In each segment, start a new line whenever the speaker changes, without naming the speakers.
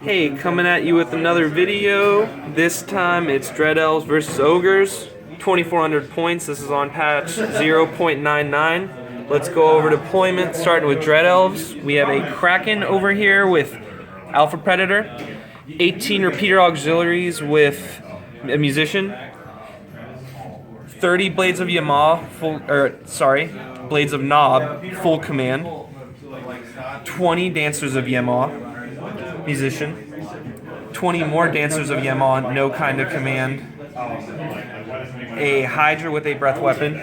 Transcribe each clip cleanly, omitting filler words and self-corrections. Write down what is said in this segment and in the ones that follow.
Hey, coming at you with another video. This time it's Dread Elves versus Ogres. 2,400 points. This is on patch 0.99. Let's go over deployment, starting with Dread Elves. We have a Kraken over here with Alpha Predator, 18 repeater auxiliaries with a Musician, 30 Blades of Blades of Knob, full command, 20 Dancers of Yamaw, Musician, 20 more Dancers of Yamaw, no kind of command, a Hydra with a breath weapon,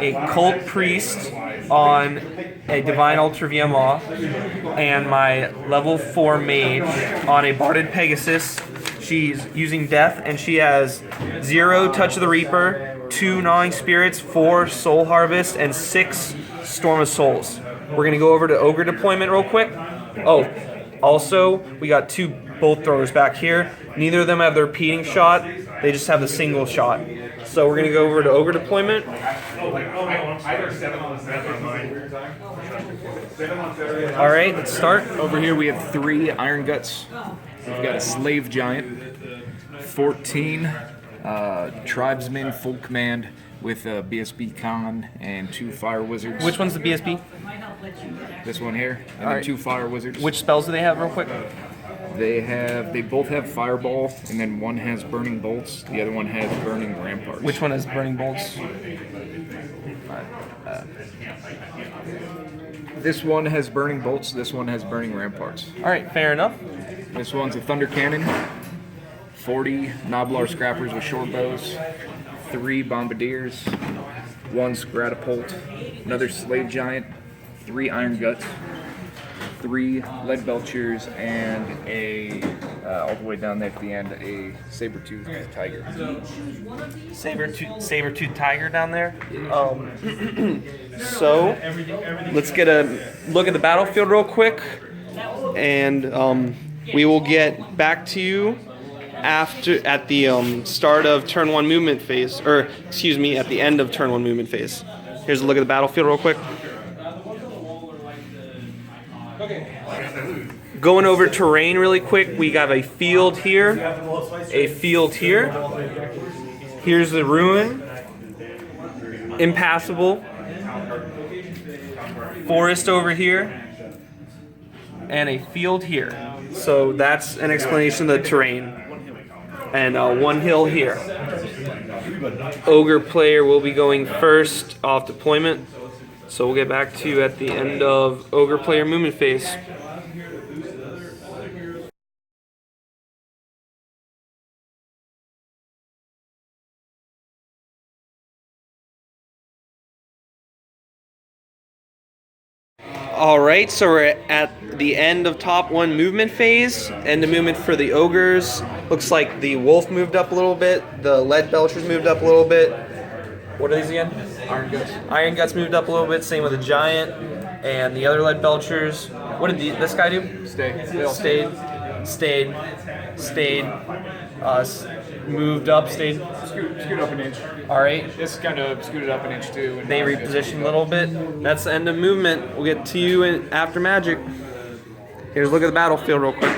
a Cult Priest on a Divine Altar of Yamaw, and my level 4 Mage on a Barded Pegasus. She's using Death, and she has 0 Touch of the Reaper, 2 Gnawing Spirits, 4 Soul Harvest, and 6 Storm of Souls. We're going to go over to Ogre deployment real quick. Oh, also, we got 2 bolt throwers back here. Neither of them have the repeating shot. They just have the single shot. So we're going to go over to Ogre deployment. Alright, let's start.
Over here we have 3 Iron Guts. We've got a Slave Giant, 14 Tribesmen full command with a BSB Con and 2 Fire Wizards.
Which one's the BSB?
This one here, and then 2 Fire Wizards.
Which spells do they have real quick?
They both have Fireball, and then one has Burning Bolts, the other one has Burning Ramparts.
Which one has Burning Bolts?
This one has Burning Bolts, this one has Burning Ramparts.
Alright, fair enough.
This one's a Thunder Cannon, 40 Noblar Scrappers with short bows, 3 Bombardiers, 1 Scratapult, another Slave Giant, 3 Iron Guts, 3 Lead Belchers, and all the way down there at the end, a Saber-Toothed Tiger.
Saber-Toothed Tiger down there. So, let's get a look at the battlefield real quick, and we will get back to you at the start of turn 1 movement phase, or excuse me, at the end of turn 1 movement phase. Here's a look at the battlefield real quick. Going over terrain really quick, we got a field here, a field here. Here's the ruin, impassable, forest over here, and a field here. So that's an explanation of the terrain. And 1 hill here. Ogre player will be going first off deployment. So we'll get back to you at the end of Ogre player movement phase. Alright, so we're at the end of top 1 movement phase. End of movement for the Ogres. Looks like the Wolf moved up a little bit. The Lead Belchers moved up a little bit. What are these again?
Iron Guts.
Iron Guts moved up a little bit. Same with the Giant. And the other Lead Belchers. What did this guy do? Stayed. Moved up, stayed.
Scoot up an inch.
Alright.
This kind of scooted up an inch too.
They repositioned a little bit. That's the end of movement. We'll get to you after Magic. Here's a look at the battlefield real quick.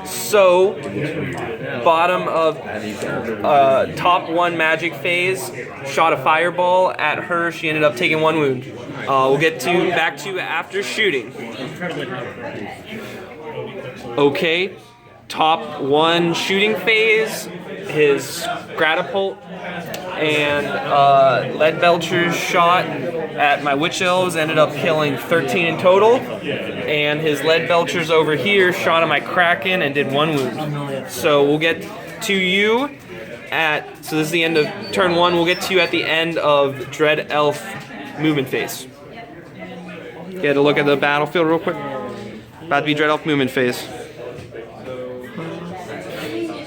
So, bottom of top 1 Magic phase, shot a fireball at her. She ended up taking 1 wound. We'll get back to you after shooting. Okay, top 1 shooting phase, his Gratapult and Lead Belcher's shot at my Witch Elves ended up killing 13 in total, and his Lead Belchers over here shot at my Kraken and did 1 wound. So we'll get to you so this is the end of turn 1, we'll get to you at the end of Dread Elf movement phase. Get a look at the battlefield real quick. About to be Dread Elf movement phase.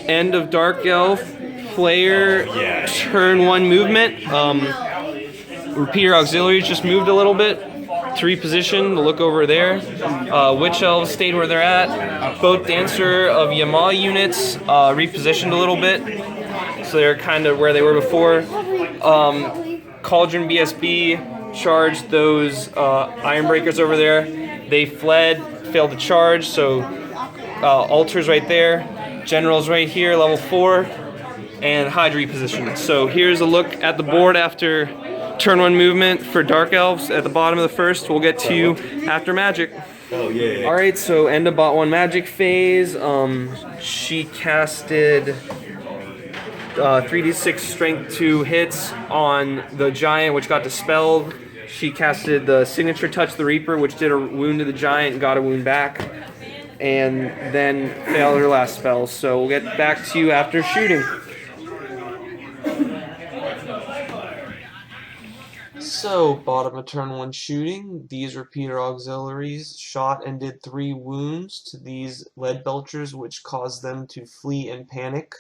End of Dark Elf player turn 1 movement. Repeater auxiliaries just moved a little bit to reposition to look over there. Witch Elves stayed where they're at. Both Dancer of Yamaw units repositioned a little bit, so they're kind of where they were before. Cauldron BSB charged those Iron Breakers over there. They fled, failed to charge, so Altars right there, Generals right here, level 4, and Hydra repositioned. So here's a look at the board after turn 1 movement for Dark Elves at the bottom of the first. We'll get to you after Magic.
Oh yeah.
Alright, so end of bot 1 Magic phase. She casted 3d6 strength 2 hits on the giant, which got dispelled. She casted the signature touch the Reaper, which did a wound to the giant and got a wound back, and then failed her last spell. So we'll get back to you after shooting. So, bottom of turn 1 shooting, these repeater auxiliaries shot and did 3 wounds to these lead belchers, which caused them to flee and panic.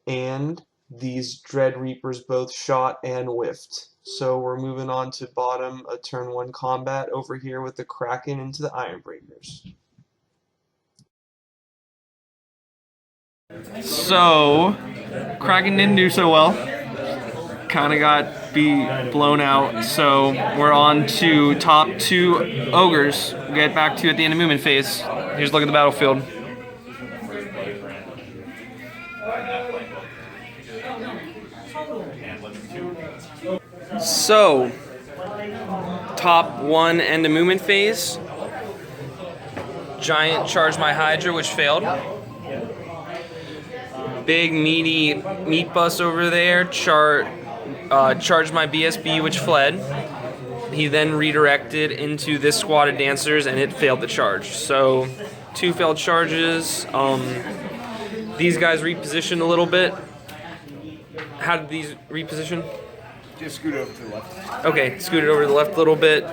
And these Dread Reapers both shot and whiffed. So we're moving on to bottom of turn 1 combat over here with the Kraken into the Iron Breakers. So, Kraken didn't do so well. Kind of got blown out. So we're on to top 2 Ogres. We'll get back to you at the end of movement phase. Here's a look at the battlefield. So, top 1 end of movement phase. Giant charged my Hydra, which failed. Big meaty meat bus over there charged my BSB, which fled. He then redirected into this squad of dancers, and it failed the charge. So, 2 failed charges. These guys repositioned a little bit. How did these reposition?
Just scoot over to the left.
Okay, scooted over to the left a little bit.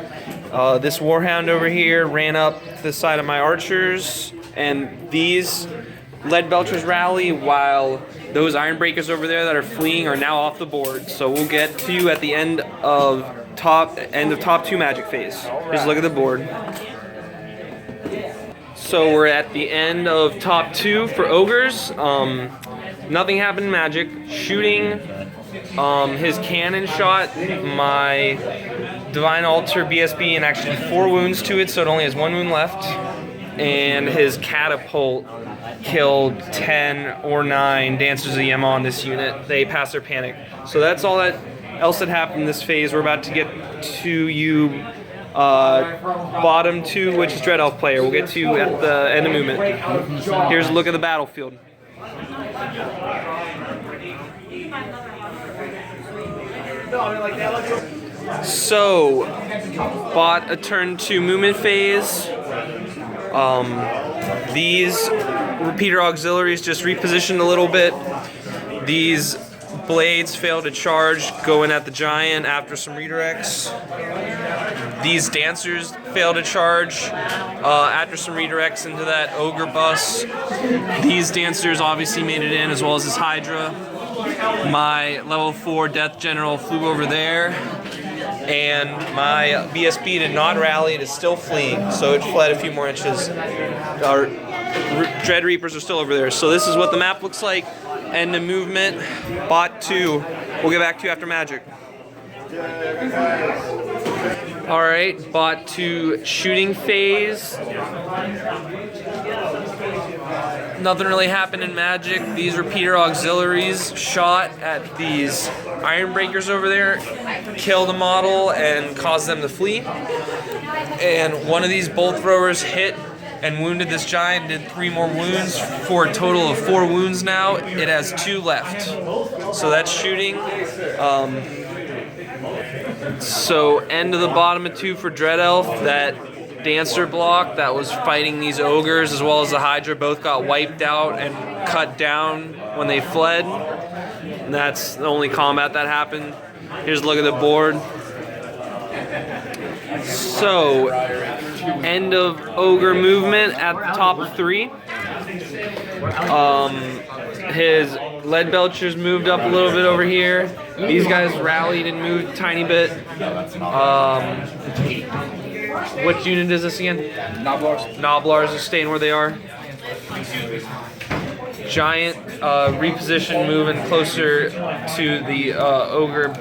This Warhound over here ran up the side of my archers, and these lead belchers rally while those Iron Breakers over there that are fleeing are now off the board. So we'll get to you at the end of top 2 Magic phase. Just look at the board. So we're at the end of top 2 for Ogres. Nothing happened in Magic. Shooting, his cannon shot my Divine Altar BSB and actually 4 wounds to it, so it only has 1 wound left. And his catapult killed 10 or 9 Dancers of Yema on this unit. They passed their panic. So that's all that else that happened in this phase. We're about to get to you bottom 2, which is Dread Elf player. We'll get to you at the end of movement. Here's a look at the battlefield. So, bought a turn 2 movement phase. These repeater auxiliaries just repositioned a little bit. These blades failed to charge going at the giant after some redirects. These dancers failed to charge after some redirects into that Ogre bus. These dancers obviously made it in, as well as this Hydra. My level 4 Death General flew over there, and my BSB did not rally. It is still fleeing, so it fled a few more inches. Our Dread Reapers are still over there. So this is what the map looks like. End of movement, bot 2. We'll get back to you after Magic. Alright, bot 2 shooting phase. Nothing really happened in Magic. These repeater auxiliaries shot at these Iron Breakers over there, killed a model, and caused them to flee. And one of these bolt throwers hit and wounded this giant, did 3 more wounds for a total of 4 wounds now. It has 2 left. So that's shooting. So end of the bottom of 2 for Dread Elf. That Dancer block that was fighting these Ogres as well as the Hydra both got wiped out and cut down when they fled. And that's the only combat that happened. Here's a look at the board. So, end of Ogre movement at the top of 3. His lead belchers moved up a little bit over here. These guys rallied and moved a tiny bit. What unit is this again?
Noblars.
Noblars are staying where they are. Giant reposition moving closer to the Ogre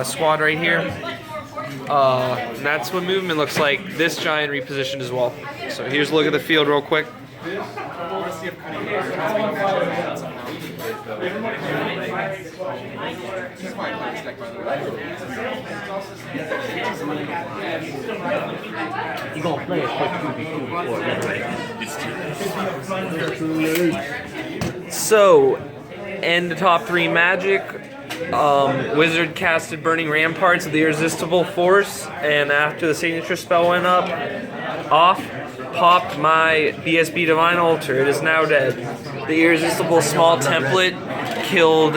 squad right here. And that's what movement looks like. This giant repositioned as well. So here's a look at the field real quick.
You gonna play a quick 2v2 before
So, end the top 3 magic. Wizard casted Burning Ramparts of the Irresistible Force, and after the signature spell went off, popped my BSB Divine Altar. It is now dead. The Irresistible Small Template killed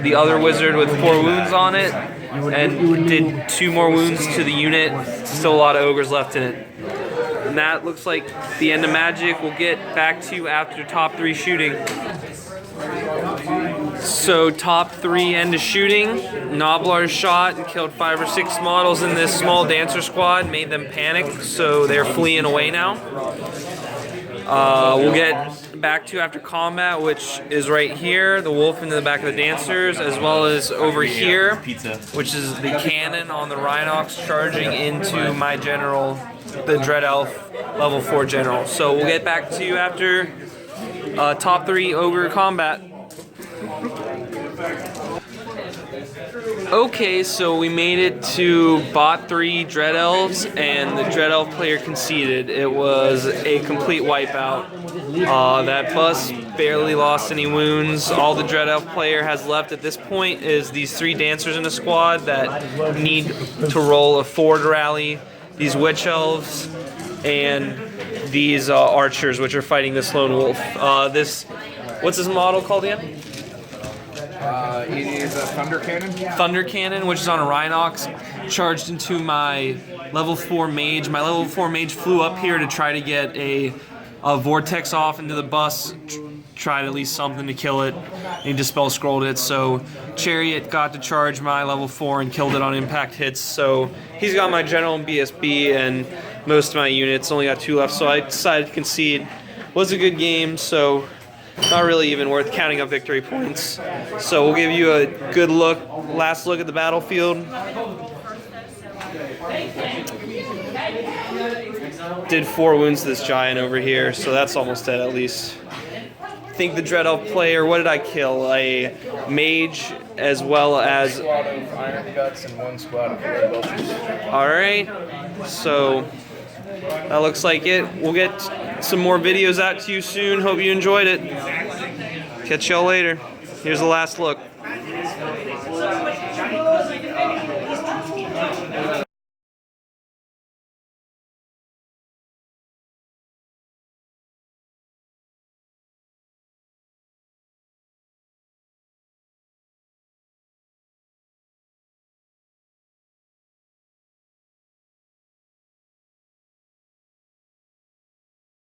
the other wizard with 4 wounds on it, and did 2 more wounds to the unit. Still a lot of ogres left in it. And that looks like the end of magic. We'll get back to you after top 3 shooting. So top 3 end of shooting. Noblar shot and killed 5 or 6 models in this small dancer squad, made them panic, so they're fleeing away now. We'll get back to after combat, which is right here, the wolf in the back of the dancers, as well as over here, which is the cannon on the Rhinox charging into my general, the Dread Elf level 4 general. So we'll get back to you after top 3 ogre combat. Okay, so we made it to bot 3 Dread Elves, and the Dread Elf player conceded. It was a complete wipeout. That bus barely lost any wounds. All the Dread Elf player has left at this point is these 3 dancers in the squad that need to roll a forward rally, these Witch Elves, and these archers, which are fighting this lone wolf. What's this model called again?
It is a Thunder Cannon.
Thunder Cannon, which is on a Rhinox, charged into my level 4 mage. My level 4 mage flew up here to try to get a vortex off into the bus, tried at least something to kill it, and he dispel scrolled it. So Chariot got to charge my level 4 and killed it on impact hits. So he's got my general and BSB and most of my units. Only got 2 left, so I decided to concede. Was a good game, so not really even worth counting up victory points. So we'll give you a good last look at the battlefield. Did 4 wounds to this giant over here, so that's almost dead at least. I think the Dread Elf player, what did I kill? A mage as well as...
1 squad of Iron Guts and 1 squad of Blood Vultures.
Alright, so that looks like it. We'll get some more videos out to you soon. Hope you enjoyed it. Catch y'all later. Here's the last look.